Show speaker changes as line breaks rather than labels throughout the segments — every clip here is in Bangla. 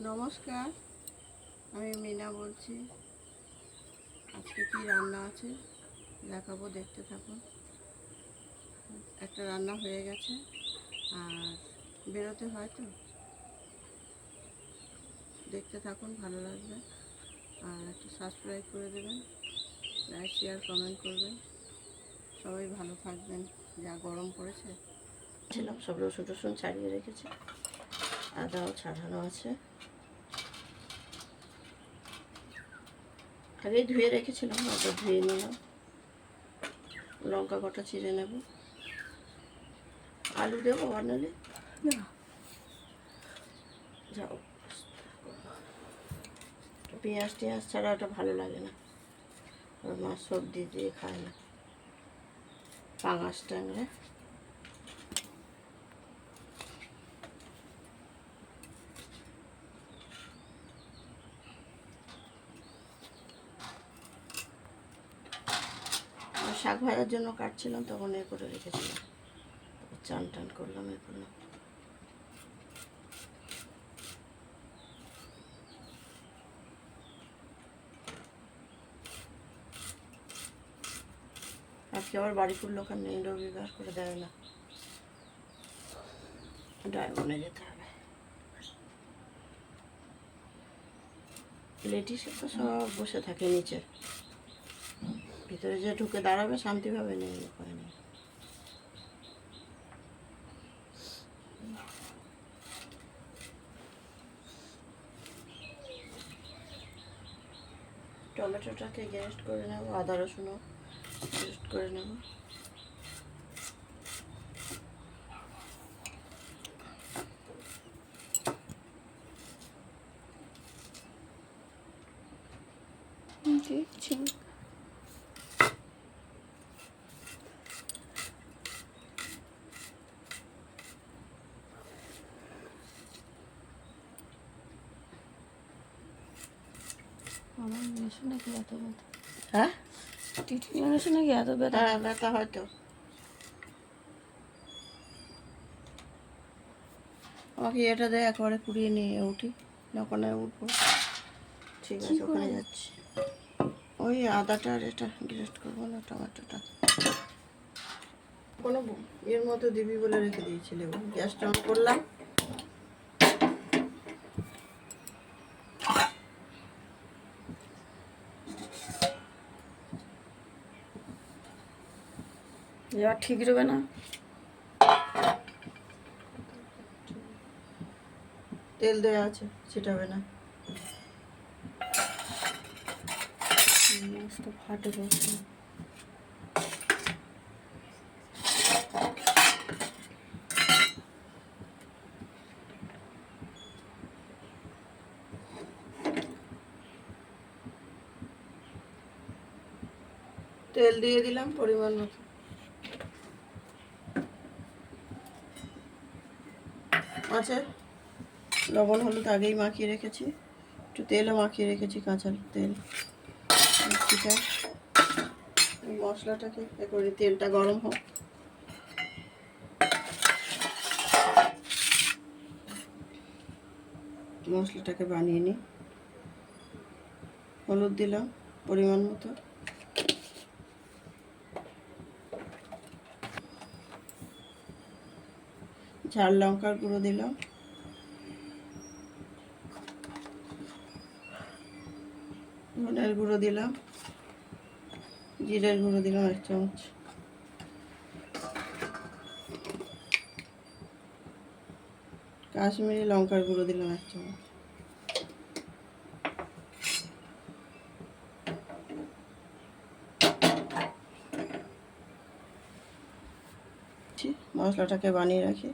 নমস্কার, আমি মিনা বলছি। আজকে কি রান্না আছে দেখাবো, দেখতে থাকুন। একটা রান্না হয়ে গেছে আর বেরোতে হয় তো, দেখতে থাকুন, ভালো লাগবে। আর একটা সাবস্ক্রাইব করে দেবেন, লাইক শেয়ার কমেন্ট করবেন। সবাই ভালো থাকবেন। যা গরম পড়েছে। ছিলাম সব রসুন টসুন ছাড়িয়ে রেখেছি, আদাও ছাড়ানো আছে। আগেই ধুয়ে রেখেছিলাম, আবার ধুয়ে নিলাম। লঙ্কা কটা চিড়ে নেব। আলু দেবো বানালে না, যাও। পেঁয়াজ টেঁয়াজ ছাড়া ওটা ভালো লাগে না, মাছ সবজি দিয়ে খায় না, পাঙাশ ট্যাংরা। শাক ভাজার জন্য কাটছিলাম, তখন এ করে রেখেছিলাম। চান টান করলাম, এ করলাম। আজকে আবার বাড়ি ফুল ওখানে নেই, রবিবার করে দেয় না, ডায়মন্ডে যেতে হবে। লেডিসে তো সব বসে থাকে নিচে, ভিতরে যে ঢুকে দাঁড়াবে শান্তিভাবে নেই, উপায় নেই। টমেটোটাকে গ্যারেস্ট করে নেব, আদা রসুনও গ্যারেস্ট করে নেব। দেখছি আমার মেশো নাকি এত ব্যথা। হ্যাঁ, টিটি মেশো নাকি এত ব্যথা। হ্যাঁ, ব্যথা হয়তো। আমাকে এটা দেয়, একবারে কুড়িয়ে নিয়ে উঠি, ওখানে উঠবো। ঠিক আছে, ওখানে যাচ্ছি। ওই আদাটা আর এটা গ্রেট করবো না, টমেটোটা কোনো এর মতো দিবি বলে রেখে দিয়েছিলে। গ্যাসটা অন করলাম, এবার ঠিক রবে না। তেল দেওয়া আছে, ছিটাবে না। মাছটা ফাটে বসে। তেল দিয়ে দিলাম পরিমাণ মতো। মাছে লবণ হলুদ আগেই মাখিয়ে রেখেছি, একটু তেলও মাখিয়ে রেখেছি, কাঁচা তেল। মশলাটাকে এ করে, তেলটা গরম হোক। মশলাটাকে বানিয়ে নিই। হলুদ দিলাম পরিমাণ মতো, ঝাল লঙ্কার গুঁড়ো দিলাম, ধনের গুঁড়ো দিলাম, জিরের গুঁড়ো দিলাম 1 চামচ, কাশ্মীরি লঙ্কার গুঁড়ো দিলাম 1 চামচ। মশলাটাকে বানিয়ে রাখি।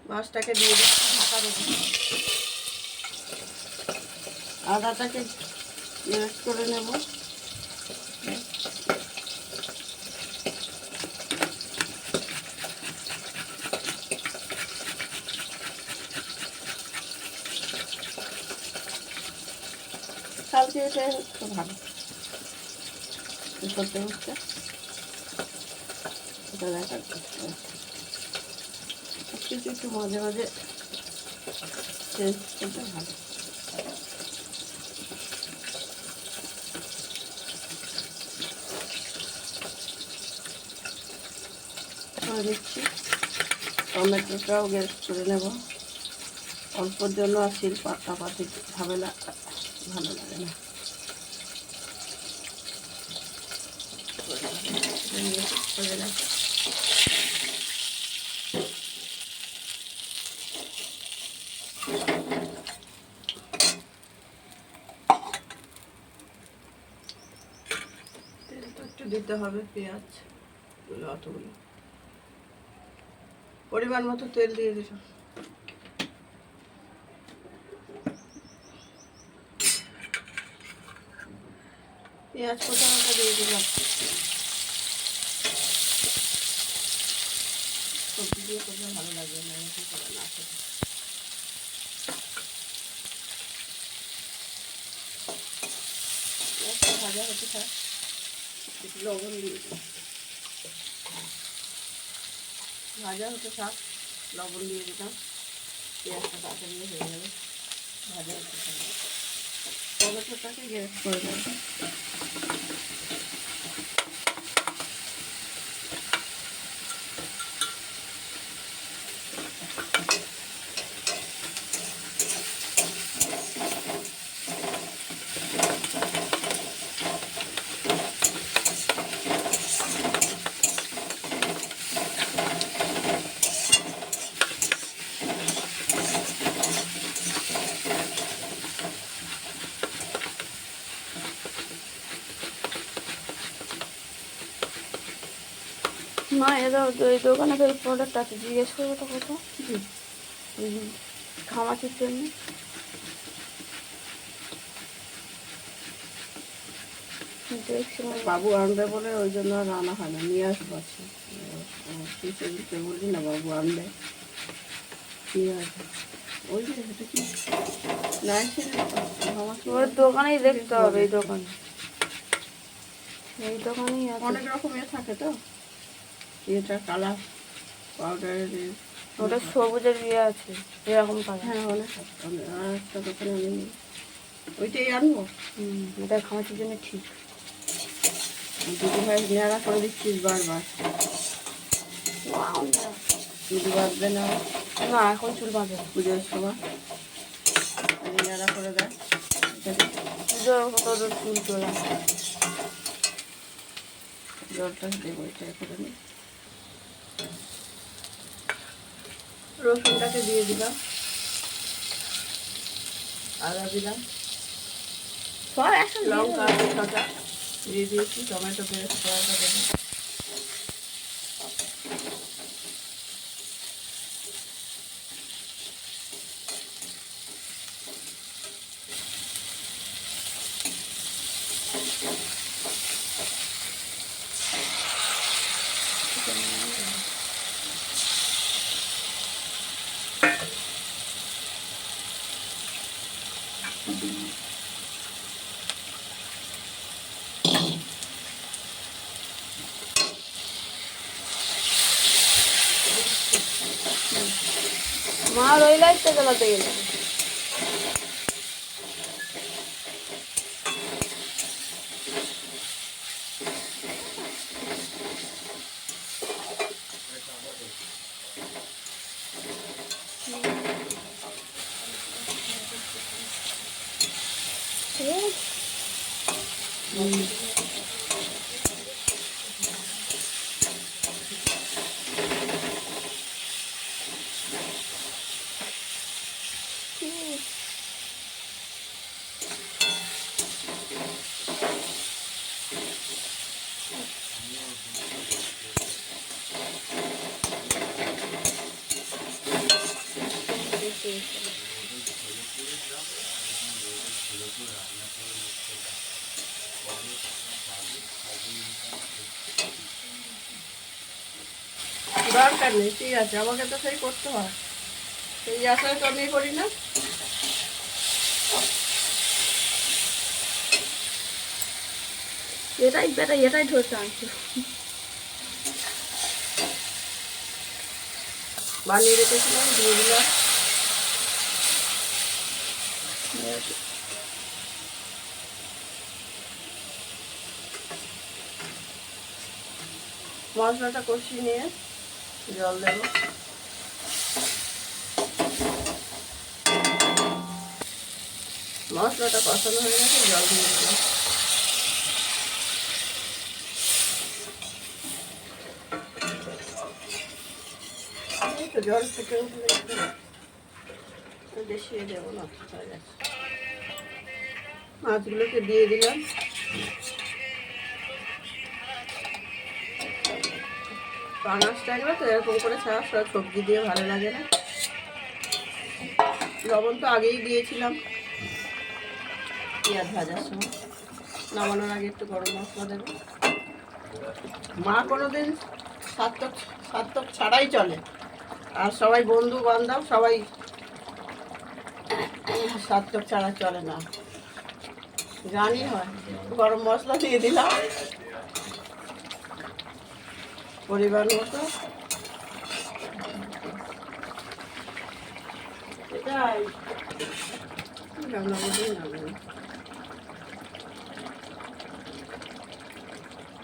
মাছটাকে দিয়ে দিচ্ছি, ঢাকা দেবো। আদাটাকে পেস্ট করে নেব। কালকে এটা হচ্ছে ভালো করতে হচ্ছে, এটা দেখা কিছু একটু মাঝে মাঝে চেঞ্জ করতে ভালো। করে দিচ্ছি, টমেটোটাও গ্যাস করে নেব অল্পর জন্য, আর শিল পাতাপাতি ঝামেলা ভালো লাগে না। করে রাখো। তেলটা একটু দিতে হবে, পেঁয়াজ অতগুলো পরিমাণ মতো তেল দিয়ে দিস। পেঁয়াজ কোচানোটা দিয়ে দিলাম। সবজি দিয়ে করলে ভালো লাগবে না, এরকম করে না খেতে। পেঁয়াজটা ভাজা হতে থাক, একটু লবণ দিয়ে দিই। ভাজা হতে থাক, লবণ দিয়ে দিলাম, পেঁয়াজটা তাড়াতাড়ি হয়ে যাবে। ভাজা হতে থাক, টমেটোটাকে গ্যাস করে দেবো।
মা এদের ওই দোকানে ওই প্রোডাক্ট আছে, জিজ্ঞেস করবো তো কত ঘামাচির জন্য। দেখছিলাম
বাবু আনবে বলে ওই জন্য আর আনা হয় না, নিয়ে আসবো। আচ্ছা তুই সেদিনকে বললি না বাবু আনবে, নিয়ে আসবো। ওই যে এটা কি
ওর দোকানেই দেখতে হবে, এই দোকানে, এই দোকানেই আছে।
অনেক রকমের থাকে তো, এটা কালার পাউডারের,
ওটা সবুজের ইয়ে আছে এরকম কালার।
হ্যাঁ অনেক আর একটা দোকানে আমি ওইটাই আনবো।
এটা ঘামাচির জন্য ঠিক।
দিদি ভাই নেড়া করে দিচ্ছিস বারবার, চুল বাঁধবে না?
না এখন চুল বাঁধে না,
পুজোর সময় নেড়া করে দেয়।
তোদের চুল তোলা
জলটা দেবো, এটা করে নিই। রসুনটাকে দিয়ে দিলাম, আদা দিলাম, লঙ্কা আদা দিয়ে দিয়েছি, টমেটো পেস্ট করাটা দেবো।
মা ওই লাইটটা জ্বালাতে গেলে
দরকার নেই, ঠিক আছে, আমাকে তো সেই করতে হয়, সেই আশায় তো আমি করি না।
এটাই ধরতে আনছো।
বানিয়ে রেখেছিলাম, দিয়ে দিলাম। মশলাটা কষিয়ে নিয়ে জল দেবো। মশলাটা কষানো হয়ে গেছে, জল দিয়ে দিলাম। এই তো জল ফুটে উঠলে একটু বেশি দেবো না, হয়ে গেছে। মাছগুলোকে দিয়ে দিলাম। পাঙাশ টাইপের তো এরকম করে ছাড়া সব সবজি দিয়ে ভালো লাগে না। লবণ তো আগেই দিয়েছিলাম পেঁয়াজ ভাজার সময়। নামানোর আগে একটু গরম মশলা দেবো। মা কোনোদিন সার্থক ছাড়াই চলে, আর সবাই বন্ধু বান্ধব সবাই সার্থক ছাড়া চলে না, জানি হয়। গরম মশলা দিয়ে দিলাম পরিমাণ মতো। এটাই রান্না করতেই নামে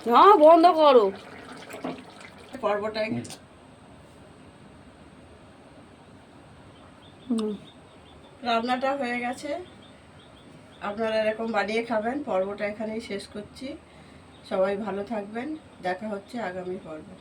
হ্যাঁ বন্ধ করো।
পর্বটাই। রান্নাটা হয়ে গেছে, আপনারা এরকম বানিয়ে খাবেন। পর্বটা এখানেই শেষ করছি। সবাই ভালো থাকবেন, দেখা হচ্ছে আগামী পর্বে।